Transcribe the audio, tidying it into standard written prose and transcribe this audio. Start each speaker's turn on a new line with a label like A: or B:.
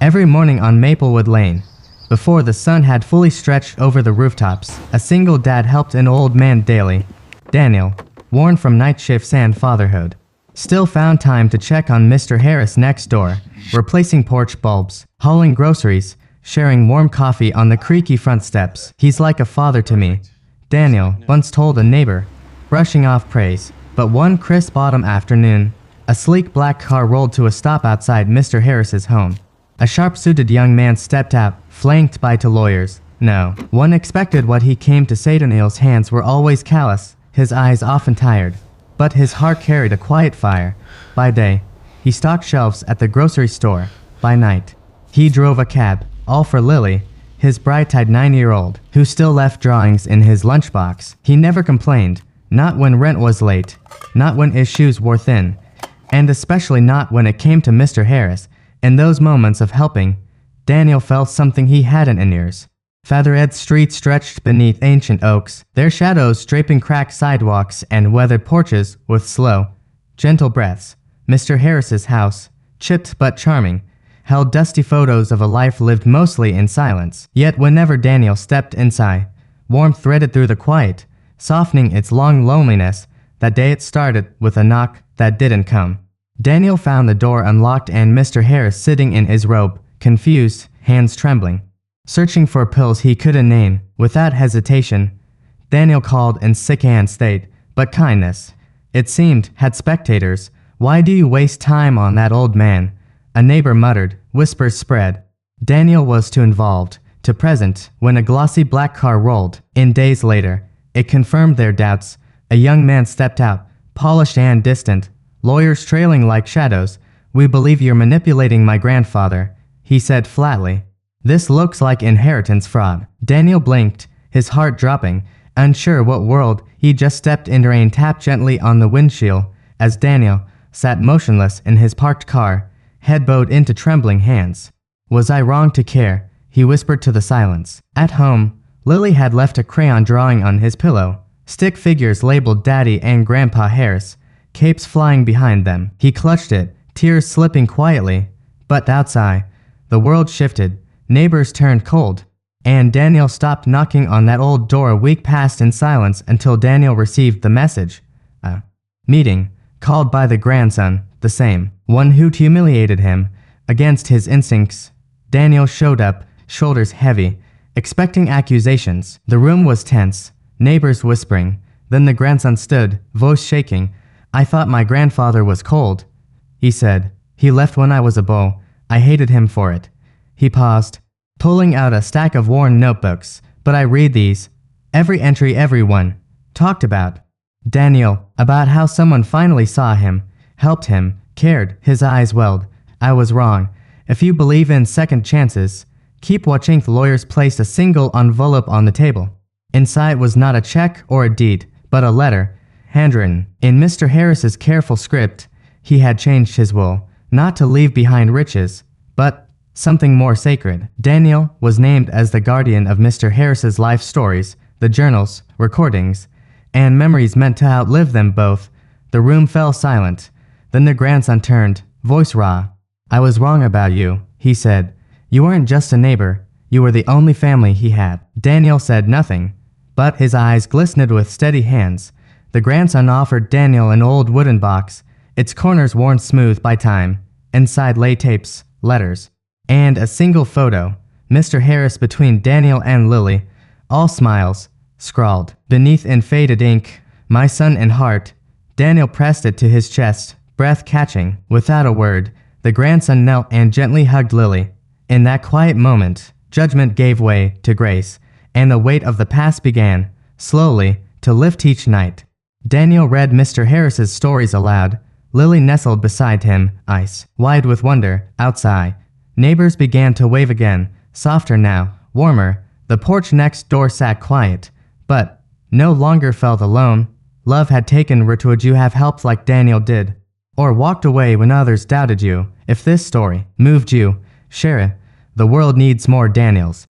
A: Every morning on Maplewood Lane, before the sun had fully stretched over the rooftops, a single dad helped an old man daily. Daniel, worn from night shifts and fatherhood, still found time to check on Mr. Harris next door, replacing porch bulbs, hauling groceries, sharing warm coffee on the creaky front steps. "He's like a father to me," Daniel once told a neighbor, brushing off praise. But one crisp autumn afternoon, a sleek black car rolled to a stop outside Mr. Harris's home. A sharp-suited young man stepped out, flanked by two lawyers. No one expected what he came to say. Daniel's hands were always callous, his eyes often tired, but his heart carried a quiet fire. By day, he stocked shelves at the grocery store. By night, he drove a cab, all for Lily, his bright-eyed 9-year-old, who still left drawings in his lunchbox. He never complained, not when rent was late, not when his shoes wore thin, and especially not when it came to Mr. Harris. In those moments of helping, Daniel felt something he hadn't in years. Featherhead Street stretched beneath ancient oaks, their shadows draping cracked sidewalks and weathered porches with slow, gentle breaths. Mr. Harris's house, chipped but charming, held dusty photos of a life lived mostly in silence. Yet whenever Daniel stepped inside, warmth threaded through the quiet, softening its long loneliness. That day it started with a knock that didn't come. Daniel found the door unlocked and Mr. Harris sitting in his robe, confused, hands trembling, searching for pills he couldn't name. Without hesitation, Daniel called in sick and state, but kindness, it seemed, had spectators. "Why do you waste time on that old man?" a neighbor muttered. Whispers spread. Daniel was too involved, too present, when a glossy black car rolled in. Days later, it confirmed their doubts. A young man stepped out, polished and distant, lawyers trailing like shadows. "We believe you're manipulating my grandfather," he said flatly. "This looks like inheritance fraud." Daniel blinked, his heart dropping, unsure what world he just stepped into. Rain tapped gently on the windshield as Daniel sat motionless in his parked car, head bowed into trembling hands. "Was I wrong to care?" he whispered to the silence. At home, Lily had left a crayon drawing on his pillow, stick figures labeled Daddy and Grandpa Harris, capes flying behind them. He clutched it, tears slipping quietly. But outside, the world shifted, neighbors turned cold, and Daniel stopped knocking on that old door. A week passed in silence until Daniel received the message. A meeting, called by the grandson, the same one who'd humiliated him. Against his instincts, Daniel showed up, shoulders heavy, expecting accusations. The room was tense, neighbors whispering. Then the grandson stood, voice shaking. "I thought my grandfather was cold," he said. "He left when I was a boy. I hated him for it." He paused, pulling out a stack of worn notebooks. "But I read these. Every entry everyone talked about Daniel, about how someone finally saw him, helped him, cared." His eyes welled. "I was wrong. If you believe in second chances, keep watching." The lawyers placed a single envelope on the table. Inside was not a check or a deed, but a letter, handwritten in Mr. Harris's careful script. He had changed his will, not to leave behind riches, but something more sacred. Daniel was named as the guardian of Mr. Harris's life stories, the journals, recordings, and memories meant to outlive them both. The room fell silent. Then the grandson turned, voice raw. "I was wrong about you," he said. "You weren't just a neighbor. You were the only family he had." Daniel said nothing, but his eyes glistened with steady hands. The grandson offered Daniel an old wooden box, its corners worn smooth by time. Inside lay tapes, letters, and a single photo. Mr. Harris between Daniel and Lily, all smiles, scrawled beneath in faded ink, "My son and heart." Daniel pressed it to his chest, breath catching. Without a word, the grandson knelt and gently hugged Lily. In that quiet moment, judgment gave way to grace, and the weight of the past began, slowly, to lift each night. Daniel read Mr. Harris's stories aloud. Lily nestled beside him, eyes wide with wonder. Outside, neighbors began to wave again, softer now, warmer. The porch next door sat quiet, but no longer felt alone. Love had taken root. Would you have helped like Daniel did? Or walked away when others doubted you? If this story moved you, share it. The world needs more Daniels.